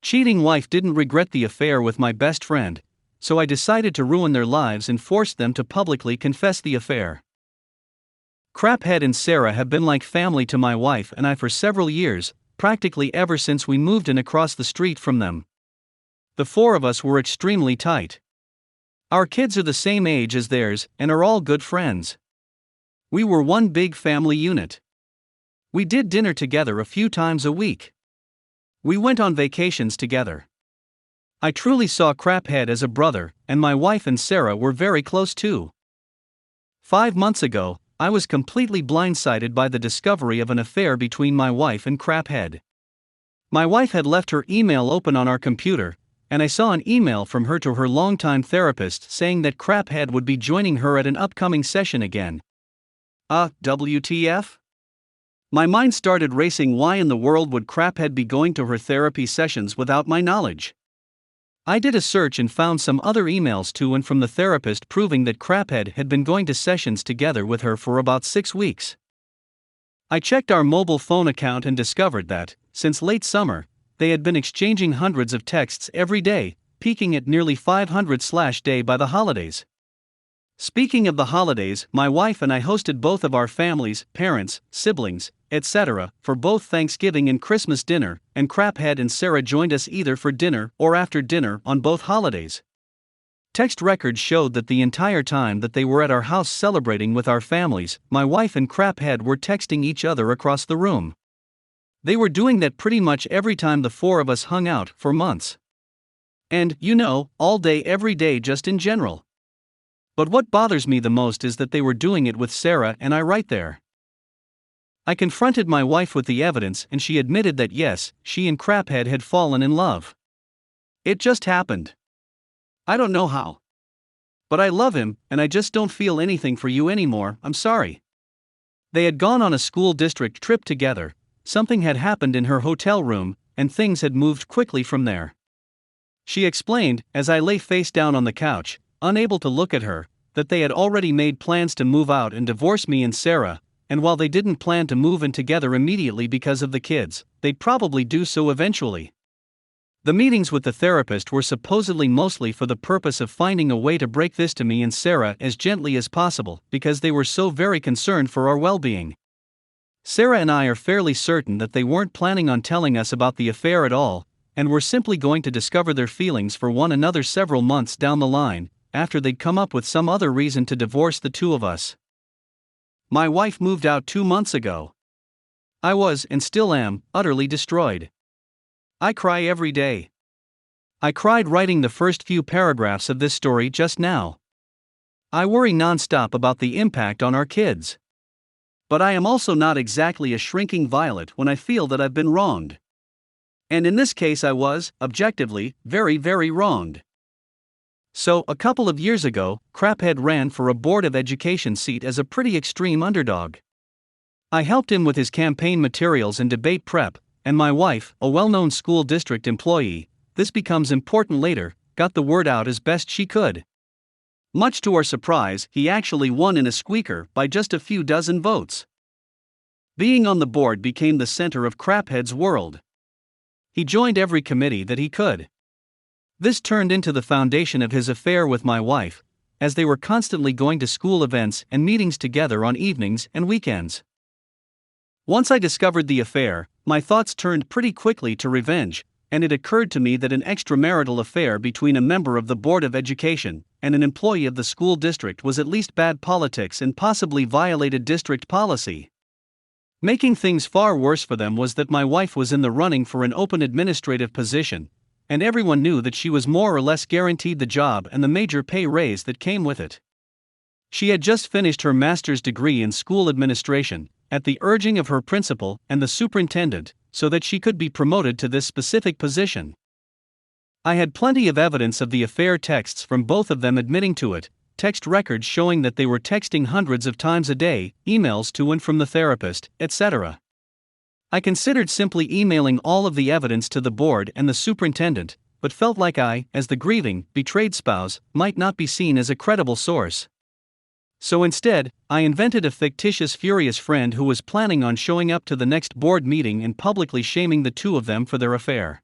cheating wife didn't regret the affair with my best friend, so I decided to ruin their lives and forced them to publicly confess the affair. Craphead and Sarah have been like family to my wife and I for several years, practically ever since we moved in across the street from them. The four of us were extremely tight. Our kids are the same age as theirs and are all good friends. We were one big family unit. We did dinner together a few times a week. We went on vacations together. I truly saw Craphead as a brother, and my wife and Sarah were very close too. 5 months ago, I was completely blindsided by the discovery of an affair between my wife and Craphead. My wife had left her email open on our computer, and I saw an email from her to her longtime therapist saying that Craphead would be joining her at an upcoming session again. WTF? My mind started racing. Why in the world would Craphead be going to her therapy sessions without my knowledge? I did a search and found some other emails to and from the therapist proving that Craphead had been going to sessions together with her for about 6 weeks. I checked our mobile phone account and discovered that, since late summer, they had been exchanging hundreds of texts every day, peaking at nearly 500/day by the holidays. Speaking of the holidays, my wife and I hosted both of our families, parents, siblings, etc., for both Thanksgiving and Christmas dinner, and Craphead and Sarah joined us either for dinner or after dinner on both holidays. Text records showed that the entire time that they were at our house celebrating with our families, my wife and Craphead were texting each other across the room. They were doing that pretty much every time the four of us hung out for months. And, all day every day just in general. But what bothers me the most is that they were doing it with Sarah and I right there. I confronted my wife with the evidence and she admitted that yes, she and Craphead had fallen in love. It just happened. I don't know how. But I love him, and I just don't feel anything for you anymore, I'm sorry. They had gone on a school district trip together, something had happened in her hotel room, and things had moved quickly from there. She explained, as I lay face down on the couch, unable to look at her, that they had already made plans to move out and divorce me and Sarah, and while they didn't plan to move in together immediately because of the kids, they'd probably do so eventually. The meetings with the therapist were supposedly mostly for the purpose of finding a way to break this to me and Sarah as gently as possible, because they were so very concerned for our well-being. Sarah and I are fairly certain that they weren't planning on telling us about the affair at all, and were simply going to discover their feelings for one another several months down the line, after they'd come up with some other reason to divorce the two of us. My wife moved out 2 months ago. I was, and still am, utterly destroyed. I cry every day. I cried writing the first few paragraphs of this story just now. I worry nonstop about the impact on our kids. But I am also not exactly a shrinking violet when I feel that I've been wronged. And in this case I was, objectively, very, very wronged. So, a couple of years ago, Craphead ran for a Board of Education seat as a pretty extreme underdog. I helped him with his campaign materials and debate prep, and my wife, a well-known school district employee, this becomes important later, got the word out as best she could. Much to our surprise, he actually won in a squeaker by just a few dozen votes. Being on the board became the center of Craphead's world. He joined every committee that he could. This turned into the foundation of his affair with my wife, as they were constantly going to school events and meetings together on evenings and weekends. Once I discovered the affair, my thoughts turned pretty quickly to revenge, and it occurred to me that an extramarital affair between a member of the Board of Education and an employee of the school district was at least bad politics and possibly violated district policy. Making things far worse for them was that my wife was in the running for an open administrative position, and everyone knew that she was more or less guaranteed the job and the major pay raise that came with it. She had just finished her master's degree in school administration, at the urging of her principal and the superintendent, so that she could be promoted to this specific position. I had plenty of evidence of the affair, texts from both of them admitting to it, text records showing that they were texting hundreds of times a day, emails to and from the therapist, etc. I considered simply emailing all of the evidence to the board and the superintendent, but felt like I, as the grieving, betrayed spouse, might not be seen as a credible source. So instead, I invented a fictitious furious friend who was planning on showing up to the next board meeting and publicly shaming the two of them for their affair.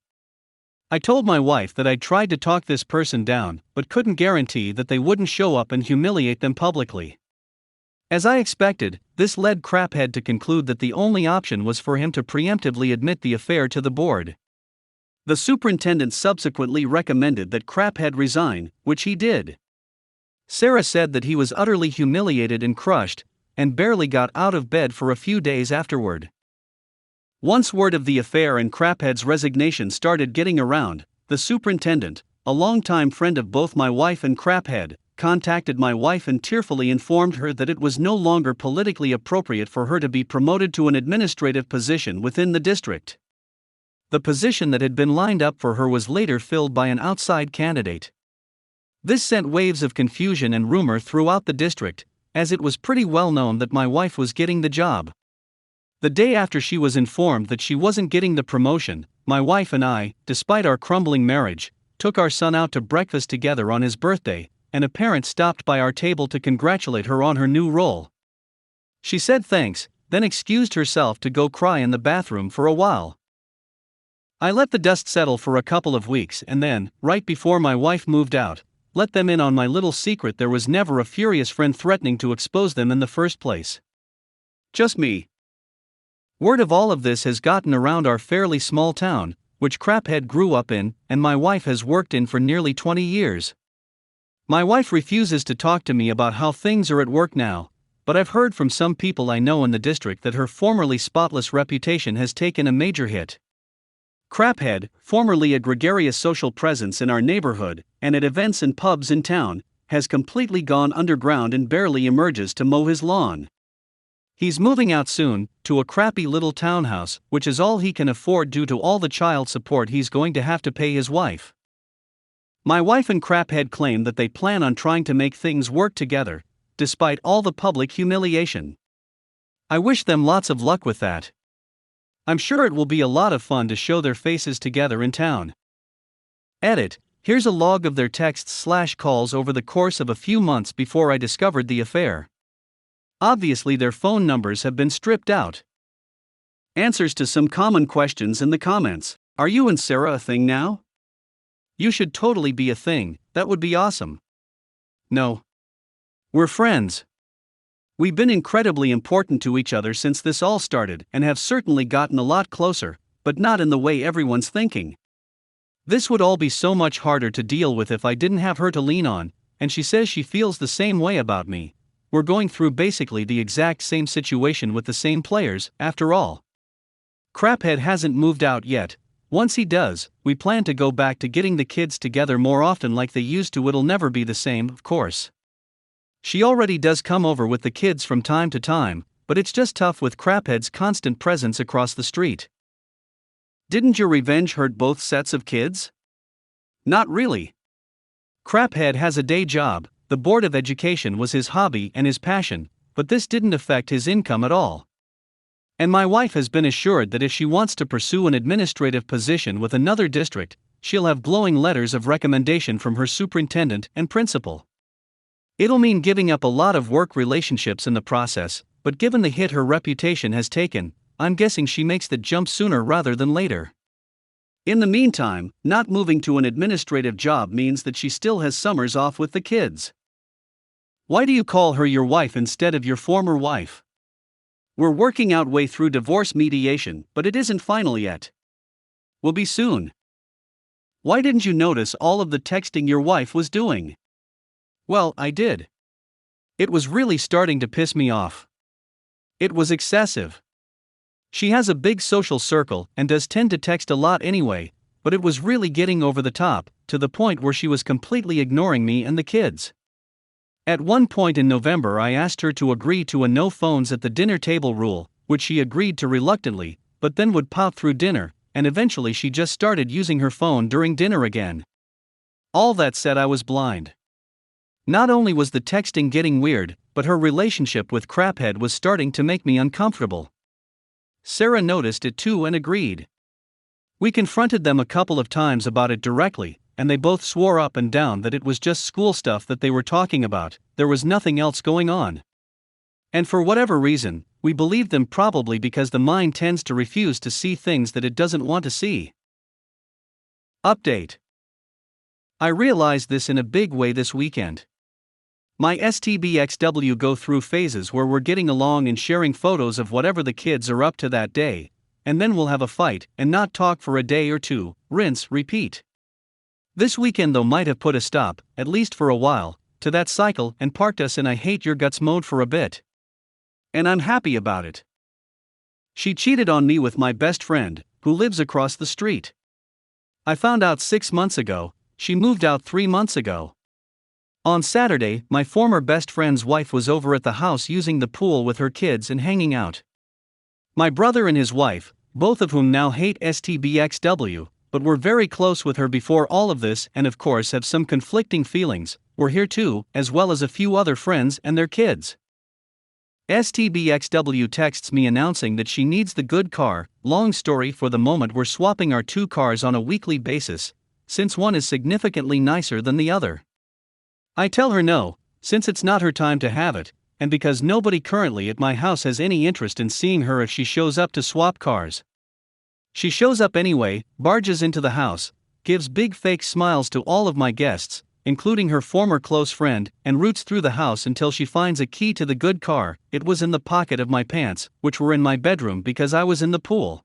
I told my wife that I'd tried to talk this person down, but couldn't guarantee that they wouldn't show up and humiliate them publicly. As I expected, this led Craphead to conclude that the only option was for him to preemptively admit the affair to the board. The superintendent subsequently recommended that Craphead resign, which he did. Sarah said that he was utterly humiliated and crushed, and barely got out of bed for a few days afterward. Once word of the affair and Craphead's resignation started getting around, the superintendent, a longtime friend of both my wife and Craphead, contacted my wife and tearfully informed her that it was no longer politically appropriate for her to be promoted to an administrative position within the district. The position that had been lined up for her was later filled by an outside candidate. This sent waves of confusion and rumor throughout the district, as it was pretty well known that my wife was getting the job. The day after she was informed that she wasn't getting the promotion, my wife and I, despite our crumbling marriage, took our son out to breakfast together on his birthday, and a parent stopped by our table to congratulate her on her new role. She said thanks, then excused herself to go cry in the bathroom for a while. I let the dust settle for a couple of weeks and then, right before my wife moved out, let them in on my little secret. There was never a furious friend threatening to expose them in the first place. Just me. Word of all of this has gotten around our fairly small town, which Craphead grew up in, and my wife has worked in for nearly 20 years. My wife refuses to talk to me about how things are at work now, but I've heard from some people I know in the district that her formerly spotless reputation has taken a major hit. Craphead, formerly a gregarious social presence in our neighborhood, and at events and pubs in town, has completely gone underground and barely emerges to mow his lawn. He's moving out soon, to a crappy little townhouse, which is all he can afford due to all the child support he's going to have to pay his wife. My wife and Craphead claim that they plan on trying to make things work together, despite all the public humiliation. I wish them lots of luck with that. I'm sure it will be a lot of fun to show their faces together in town. Edit: here's a log of their texts/calls over the course of a few months before I discovered the affair. Obviously their phone numbers have been stripped out. Answers to some common questions in the comments. Are you and Sarah a thing now? You should totally be a thing, that would be awesome. No. We're friends. We've been incredibly important to each other since this all started and have certainly gotten a lot closer, but not in the way everyone's thinking. This would all be so much harder to deal with if I didn't have her to lean on, and she says she feels the same way about me. We're going through basically the exact same situation with the same players, after all. Craphead hasn't moved out yet. Once he does, we plan to go back to getting the kids together more often like they used to. It'll never be the same, of course. She already does come over with the kids from time to time, but it's just tough with Craphead's constant presence across the street. Didn't your revenge hurt both sets of kids? Not really. Craphead has a day job. The Board of Education was his hobby and his passion, but this didn't affect his income at all. And my wife has been assured that if she wants to pursue an administrative position with another district, she'll have glowing letters of recommendation from her superintendent and principal. It'll mean giving up a lot of work relationships in the process, but given the hit her reputation has taken, I'm guessing she makes the jump sooner rather than later. In the meantime, not moving to an administrative job means that she still has summers off with the kids. Why do you call her your wife instead of your former wife? We're working our way through divorce mediation, but it isn't final yet. Will be soon. Why didn't you notice all of the texting your wife was doing? Well, I did. It was really starting to piss me off. It was excessive. She has a big social circle and does tend to text a lot anyway, but it was really getting over the top, to the point where she was completely ignoring me and the kids. At one point in November I asked her to agree to a no phones at the dinner table rule, which she agreed to reluctantly, but then would pout through dinner, and eventually she just started using her phone during dinner again. All that said, I was blind. Not only was the texting getting weird, but her relationship with Craphead was starting to make me uncomfortable. Sarah noticed it too and agreed. We confronted them a couple of times about it directly, and they both swore up and down that it was just school stuff that they were talking about, there was nothing else going on. And for whatever reason, we believed them, probably because the mind tends to refuse to see things that it doesn't want to see. Update. I realized this in a big way this weekend. My STBXW go through phases where we're getting along and sharing photos of whatever the kids are up to that day, and then we'll have a fight and not talk for a day or two, rinse, repeat. This weekend though might have put a stop, at least for a while, to that cycle and parked us in I hate your guts mode for a bit. And I'm happy about it. She cheated on me with my best friend, who lives across the street. I found out 6 months ago, she moved out 3 months ago. On Saturday, my former best friend's wife was over at the house using the pool with her kids and hanging out. My brother and his wife, both of whom now hate STBXW, but were very close with her before all of this and of course have some conflicting feelings, were here too, as well as a few other friends and their kids. STBXW texts me announcing that she needs the good car. Long story for the moment, we're swapping our 2 cars on a weekly basis, since one is significantly nicer than the other. I tell her no, since it's not her time to have it, and because nobody currently at my house has any interest in seeing her if she shows up to swap cars. She shows up anyway, barges into the house, gives big fake smiles to all of my guests, including her former close friend, and roots through the house until she finds a key to the good car. It was in the pocket of my pants, which were in my bedroom because I was in the pool.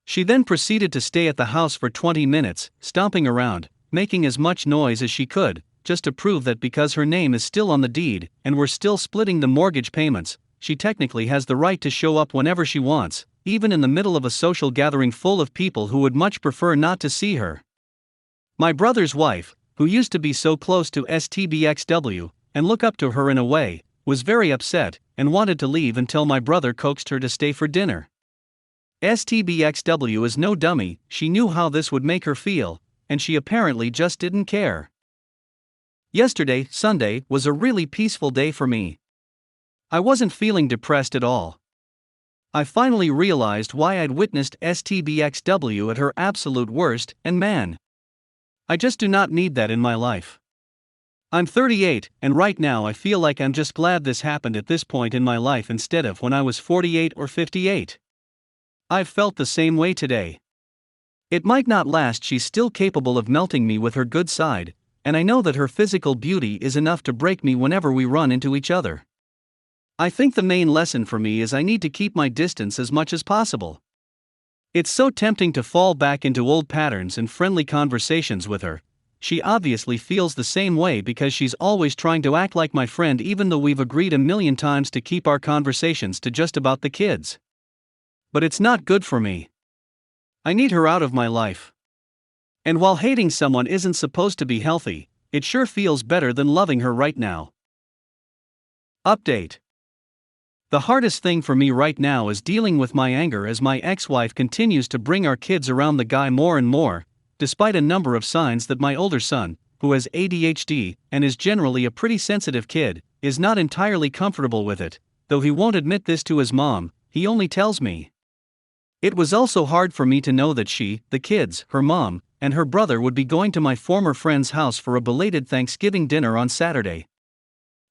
She then proceeded to stay at the house for 20 minutes, stomping around, making as much noise as she could, just to prove that because her name is still on the deed, and we're still splitting the mortgage payments, she technically has the right to show up whenever she wants, even in the middle of a social gathering full of people who would much prefer not to see her. My brother's wife, who used to be so close to STBXW, and look up to her in a way, was very upset, and wanted to leave until my brother coaxed her to stay for dinner. STBXW is no dummy, she knew how this would make her feel, and she apparently just didn't care. Yesterday, Sunday, was a really peaceful day for me. I wasn't feeling depressed at all. I finally realized why I'd witnessed STBXW at her absolute worst, and man, I just do not need that in my life. I'm 38, and right now I feel like I'm just glad this happened at this point in my life instead of when I was 48 or 58. I've felt the same way today. It might not last, she's still capable of melting me with her good side, and I know that her physical beauty is enough to break me whenever we run into each other. I think the main lesson for me is I need to keep my distance as much as possible. It's so tempting to fall back into old patterns and friendly conversations with her. She obviously feels the same way because she's always trying to act like my friend even though we've agreed a million times to keep our conversations to just about the kids. But it's not good for me. I need her out of my life. And while hating someone isn't supposed to be healthy, it sure feels better than loving her right now. Update. The hardest thing for me right now is dealing with my anger as my ex-wife continues to bring our kids around the guy more and more, despite a number of signs that my older son, who has ADHD and is generally a pretty sensitive kid, is not entirely comfortable with it, though he won't admit this to his mom, he only tells me. It was also hard for me to know that she, the kids, her mom, and her brother would be going to my former friend's house for a belated Thanksgiving dinner on Saturday.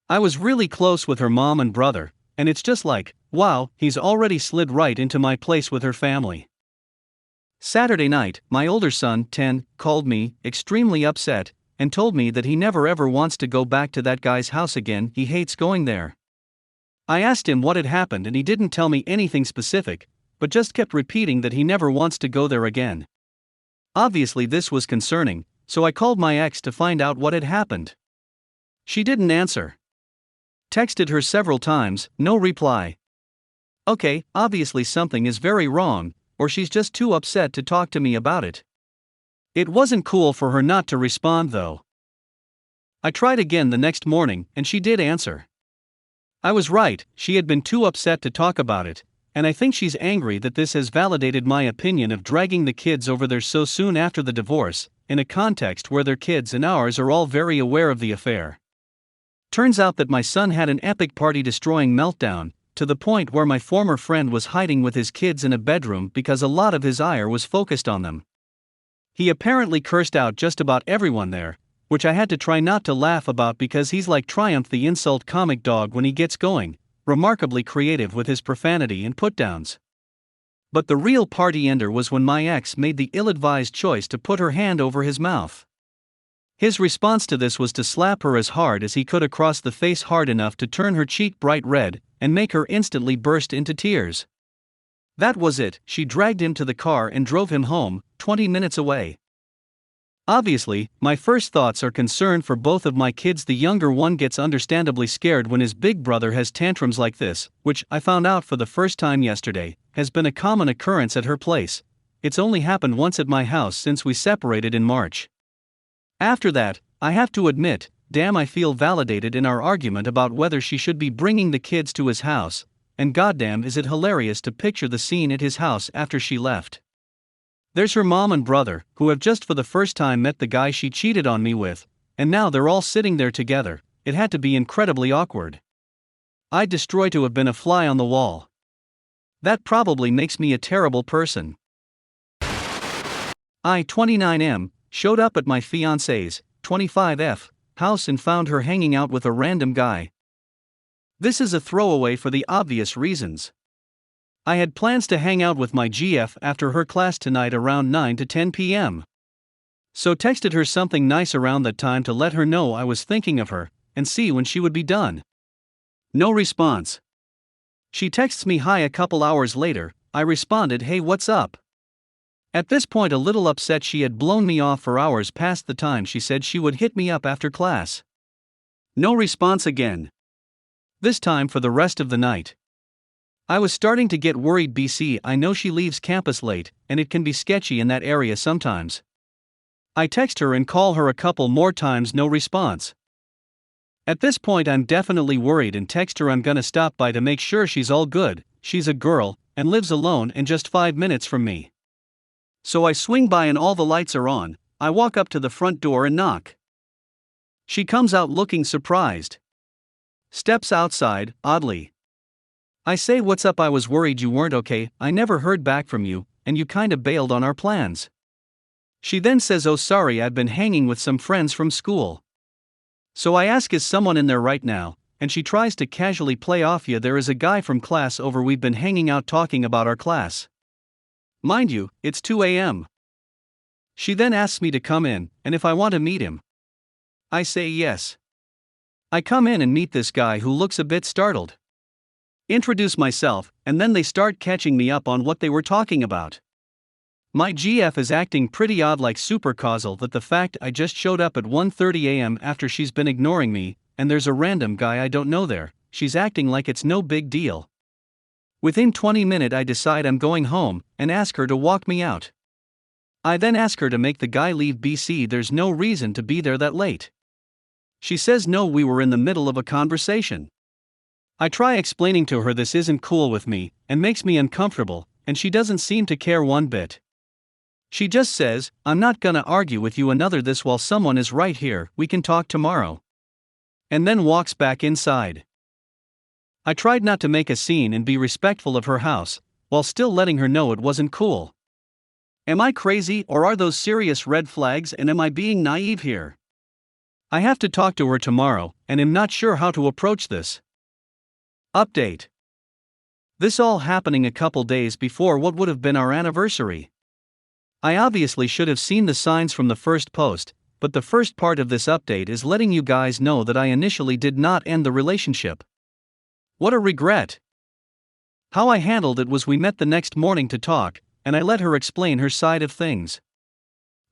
I was really close with her mom and brother, and it's just like, wow, he's already slid right into my place with her family. Saturday night, my older son, 10, called me, extremely upset, and told me that he never ever wants to go back to that guy's house again, he hates going there. I asked him what had happened and he didn't tell me anything specific, but just kept repeating that he never wants to go there again. Obviously this was concerning, so I called my ex to find out what had happened. She didn't answer. Texted her several times, no reply. Okay, obviously something is very wrong, or she's just too upset to talk to me about it. It wasn't cool for her not to respond though. I tried again the next morning and she did answer. I was right, she had been too upset to talk about it, and I think she's angry that this has validated my opinion of dragging the kids over there so soon after the divorce, in a context where their kids and ours are all very aware of the affair. Turns out that my son had an epic party-destroying meltdown, to the point where my former friend was hiding with his kids in a bedroom because a lot of his ire was focused on them. He apparently cursed out just about everyone there, which I had to try not to laugh about because he's like Triumph the insult comic dog when he gets going, remarkably creative with his profanity and put-downs. But the real party ender was when my ex made the ill-advised choice to put her hand over his mouth. His response to this was to slap her as hard as he could across the face, hard enough to turn her cheek bright red and make her instantly burst into tears. That was it. She dragged him to the car and drove him home, 20 minutes away. Obviously, my first thoughts are concern for both of my kids. The younger one gets understandably scared when his big brother has tantrums like this, which, I found out for the first time yesterday, has been a common occurrence at her place. It's only happened once at my house since we separated in March. After that, I have to admit, damn, I feel validated in our argument about whether she should be bringing the kids to his house, and goddamn is it hilarious to picture the scene at his house after she left. There's her mom and brother, who have just for the first time met the guy she cheated on me with, and now they're all sitting there together. It had to be incredibly awkward. I'd destroy to have been a fly on the wall. That probably makes me a terrible person. I, 29M, showed up at my fiancée's, 25F, house and found her hanging out with a random guy. This is a throwaway for the obvious reasons. I had plans to hang out with my GF after her class tonight around 9 to 10 p.m. So texted her something nice around that time to let her know I was thinking of her, and see when she would be done. No response. She texts me hi a couple hours later. I responded, hey, what's up? At this point, a little upset. She had blown me off for hours past the time she said she would hit me up after class. No response again. This time for the rest of the night. I was starting to get worried. BC, I know she leaves campus late, and it can be sketchy in that area sometimes. I text her and call her a couple more times, no response. At this point, I'm definitely worried and text her I'm gonna stop by to make sure she's all good. She's a girl, and lives alone and just 5 minutes from me. So I swing by and all the lights are on. I walk up to the front door and knock. She comes out looking surprised. Steps outside, oddly. I say, what's up? I was worried you weren't okay. I never heard back from you, and you kinda bailed on our plans. She then says, oh sorry, I've been hanging with some friends from school. So I ask, is someone in there right now? And she tries to casually play off, yeah, there is a guy from class over, we've been hanging out talking about our class. Mind you, it's 2 a.m. She then asks me to come in, and if I want to meet him. I say yes. I come in and meet this guy who looks a bit startled. Introduce myself, and then they start catching me up on what they were talking about. My GF is acting pretty odd, like super causal that the fact I just showed up at 1:30 a.m. after she's been ignoring me, and there's a random guy I don't know there. She's acting like it's no big deal. Within 20 minutes I decide I'm going home, and ask her to walk me out. I then ask her to make the guy leave. BC, there's no reason to be there that late. She says no, we were in the middle of a conversation. I try explaining to her this isn't cool with me, and makes me uncomfortable, and she doesn't seem to care one bit. She just says, I'm not gonna argue with you another this while someone is right here, we can talk tomorrow. And then walks back inside. I tried not to make a scene and be respectful of her house, while still letting her know it wasn't cool. Am I crazy, or are those serious red flags, and am I being naive here? I have to talk to her tomorrow, and am not sure how to approach this. Update. This all happening a couple days before what would have been our anniversary. I obviously should have seen the signs from the first post, but the first part of this update is letting you guys know that I initially did not end the relationship. What a regret. How I handled it was we met the next morning to talk, and I let her explain her side of things.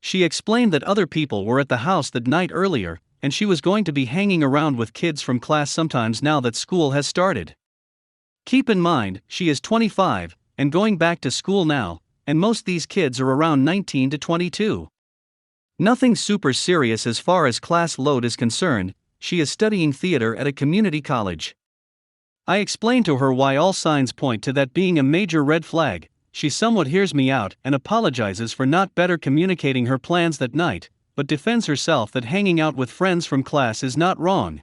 She explained that other people were at the house that night earlier, and she was going to be hanging around with kids from class sometimes now that school has started. Keep in mind, she is 25, and going back to school now, and most these kids are around 19 to 22. Nothing super serious as far as class load is concerned. She is studying theater at a community college. I explained to her why all signs point to that being a major red flag. She somewhat hears me out and apologizes for not better communicating her plans that night, but defends herself that hanging out with friends from class is not wrong.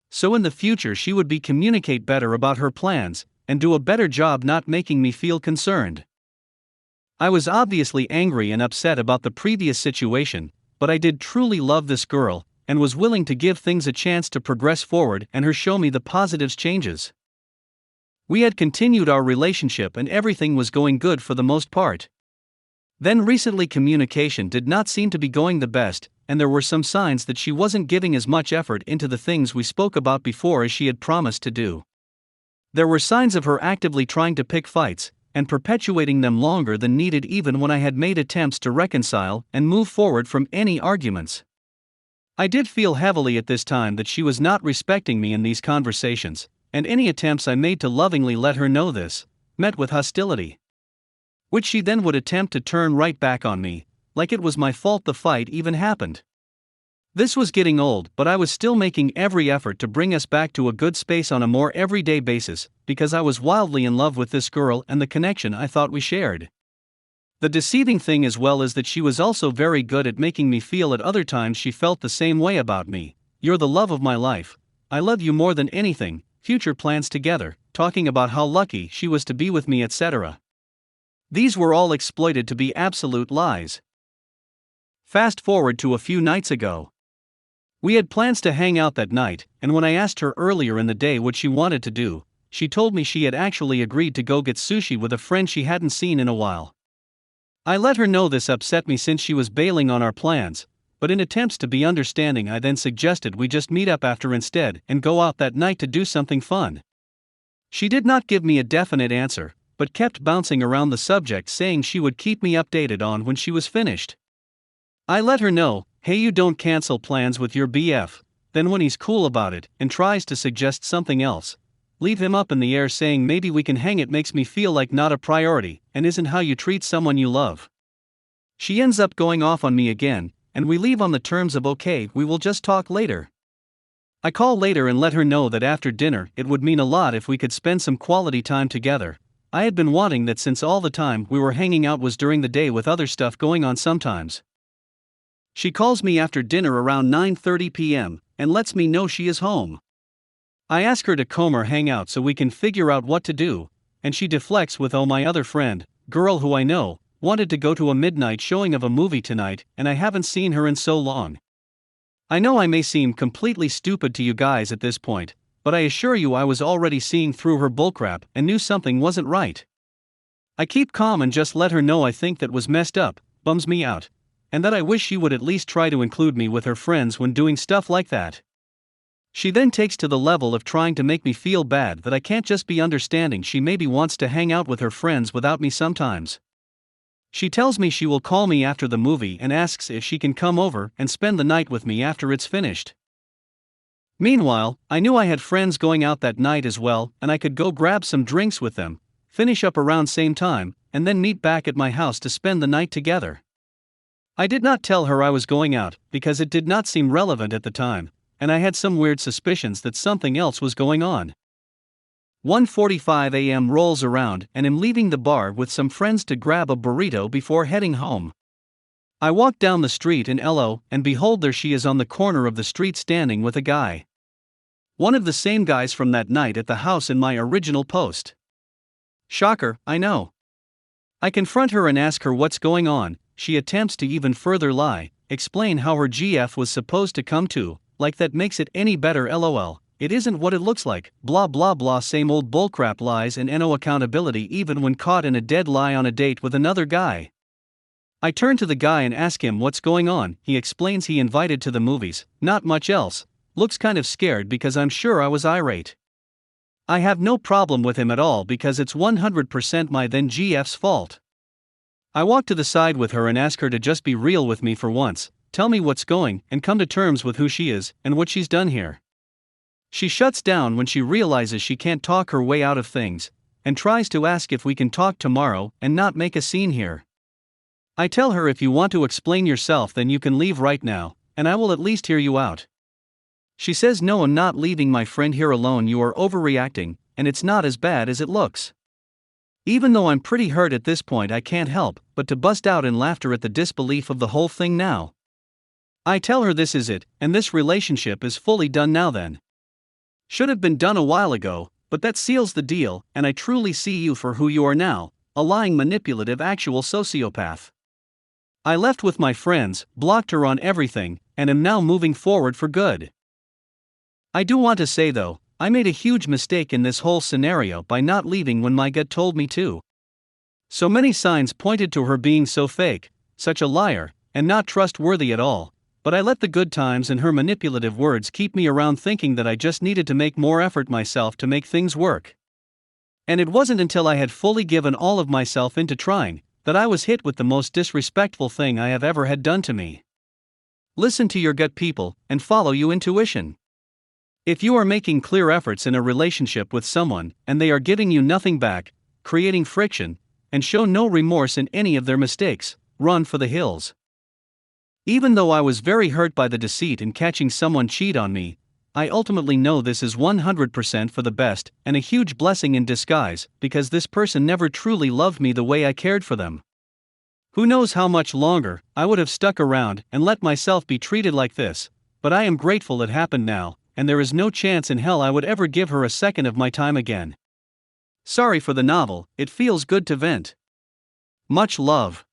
So in the future she would communicate better about her plans, and do a better job not making me feel concerned. I was obviously angry and upset about the previous situation, but I did truly love this girl, and was willing to give things a chance to progress forward and her show me the positives changes. We had continued our relationship and everything was going good for the most part. Then recently communication did not seem to be going the best, and there were some signs that she wasn't giving as much effort into the things we spoke about before as she had promised to do. There were signs of her actively trying to pick fights, and perpetuating them longer than needed even when I had made attempts to reconcile and move forward from any arguments. I did feel heavily at this time that she was not respecting me in these conversations, and any attempts I made to lovingly let her know this, met with hostility, which she then would attempt to turn right back on me, like it was my fault the fight even happened. This was getting old, but I was still making every effort to bring us back to a good space on a more everyday basis, because I was wildly in love with this girl and the connection I thought we shared. The deceiving thing as well is that she was also very good at making me feel at other times she felt the same way about me. You're the love of my life. I love you more than anything, future plans together, talking about how lucky she was to be with me, etc. These were all exploited to be absolute lies. Fast forward to a few nights ago. We had plans to hang out that night, and when I asked her earlier in the day what she wanted to do, she told me she had actually agreed to go get sushi with a friend she hadn't seen in a while. I let her know this upset me since she was bailing on our plans, but in attempts to be understanding I then suggested we just meet up after instead and go out that night to do something fun. She did not give me a definite answer, but kept bouncing around the subject, saying she would keep me updated on when she was finished. I let her know, hey, you don't cancel plans with your BF, then when he's cool about it and tries to suggest something else, leave him up in the air saying maybe we can hang. It makes me feel like not a priority and isn't how you treat someone you love. She ends up going off on me again, and we leave on the terms of okay, we will just talk later. I call later and let her know that after dinner it would mean a lot if we could spend some quality time together. I had been wanting that since all the time we were hanging out was during the day with other stuff going on sometimes. She calls me after dinner around 9:30 p.m. and lets me know she is home. I ask her to come or hang out so we can figure out what to do, and she deflects with, oh, my other friend, girl who I know, wanted to go to a midnight showing of a movie tonight and I haven't seen her in so long. I know I may seem completely stupid to you guys at this point, but I assure you I was already seeing through her bullcrap and knew something wasn't right. I keep calm and just let her know I think that was messed up, bums me out, and that I wish she would at least try to include me with her friends when doing stuff like that. She then takes to the level of trying to make me feel bad that I can't just be understanding she maybe wants to hang out with her friends without me sometimes. She tells me she will call me after the movie and asks if she can come over and spend the night with me after it's finished. Meanwhile, I knew I had friends going out that night as well and I could go grab some drinks with them, finish up around same time, and then meet back at my house to spend the night together. I did not tell her I was going out because it did not seem relevant at the time, and I had some weird suspicions that something else was going on. 1:45 a.m. rolls around and am leaving the bar with some friends to grab a burrito before heading home. I walk down the street in LO and behold, there she is on the corner of the street standing with a guy. One of the same guys from that night at the house in my original post. Shocker, I know. I confront her and ask her what's going on. She attempts to even further lie, explain how her GF was supposed to come to, like that makes it any better, lol, it isn't what it looks like, blah blah blah, same old bullcrap lies and no accountability even when caught in a dead lie on a date with another guy. I turn to the guy and ask him what's going on. He explains he invited to the movies, not much else, looks kind of scared because I'm sure I was irate. I have no problem with him at all because it's 100% my then GF's fault. I walk to the side with her and ask her to just be real with me for once, tell me what's going and come to terms with who she is and what she's done here. She shuts down when she realizes she can't talk her way out of things, and tries to ask if we can talk tomorrow and not make a scene here. I tell her if you want to explain yourself then you can leave right now, and I will at least hear you out. She says no, I'm not leaving my friend here alone, you are overreacting, and it's not as bad as it looks. Even though I'm pretty hurt at this point I can't help but to bust out in laughter at the disbelief of the whole thing now. I tell her this is it, and this relationship is fully done now then. Should have been done a while ago, but that seals the deal, and I truly see you for who you are now, a lying, manipulative, actual sociopath. I left with my friends, blocked her on everything, and am now moving forward for good. I do want to say though, I made a huge mistake in this whole scenario by not leaving when my gut told me to. So many signs pointed to her being so fake, such a liar, and not trustworthy at all, but I let the good times and her manipulative words keep me around thinking that I just needed to make more effort myself to make things work. And it wasn't until I had fully given all of myself into trying that I was hit with the most disrespectful thing I have ever had done to me. Listen to your gut, people, and follow your intuition. If you are making clear efforts in a relationship with someone and they are giving you nothing back, creating friction, and show no remorse in any of their mistakes, run for the hills. Even though I was very hurt by the deceit and catching someone cheat on me, I ultimately know this is 100% for the best and a huge blessing in disguise, because this person never truly loved me the way I cared for them. Who knows how much longer I would have stuck around and let myself be treated like this, but I am grateful it happened now, and there is no chance in hell I would ever give her a second of my time again. Sorry for the novel, it feels good to vent. Much love.